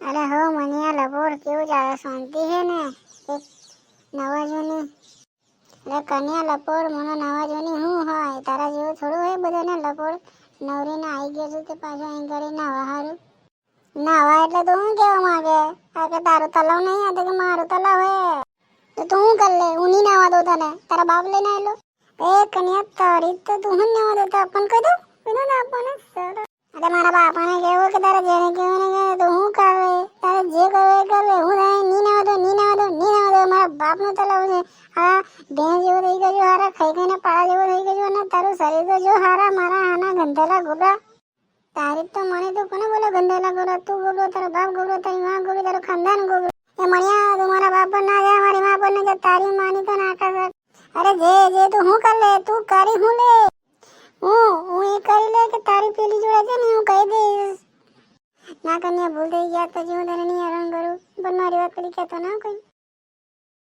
અરે હો મનિયા લપોડ કેવું ચાલે? શાંતિ હે ને? એક નવા જૂની એટલે કન્યા લપોડ મને નવા જૂની હું હોય તારા જેવું થોડું હોય બધાને લપોડ નવરીને આવી ગયો છું તે પાછું અહીં કરી નાવા હારું નાવા એટલે તું શું કહેવા માંગે? આ કે તારું તલાવ નહીં આ તો કે મારું તલાવ હે તો તું શું કર લે? હું નહીં નાવા દઉં તને, તારા બાપ લઈને આવેલો એ કન્યા તારી તો તું હું નાવા દઉં તો આપણ કહી દઉં વિનોદ આપવાને સર અરે મારા બાપાને કહેવું કે તારે જેને કહેવું ને કે તું શું કરે તારે જે કરવું એ કરે હું તને નહીં નાવા દઉં નહીં નાવા દઉં નહીં નાવા દઉં મારા બાપનું તલાવ છે હા ભેંસ જેવું થઈ ગયું હારા ખાઈ ખાઈને પાળા જેવું થઈ ગયું અને તારું શરીર તો જો હારા મારા આના ગંધેલા ગોબરા તારી તો મને તો કોને બોલો ગંધેલા ગોબરા તું ગોબરો તારો બાપ ગોબરો તારી માં ગોબરો તારું ખાનદાન ગોબરો એ મણિયા તું મારા બાપ પર ના જાય મારી માં પર ના જાય તારી માની તો નાકા અરે જે તું શું કર લે તું કરી હું લે હું એ કરી લે કે તારી પેલી જોડે છે ને હું કહી દઈશ ના કન્યા ભૂલ થઈ ગયા તો હું તને નહીં હેરાન કરું પણ મારી વાત કરી કહેતો ના કોઈ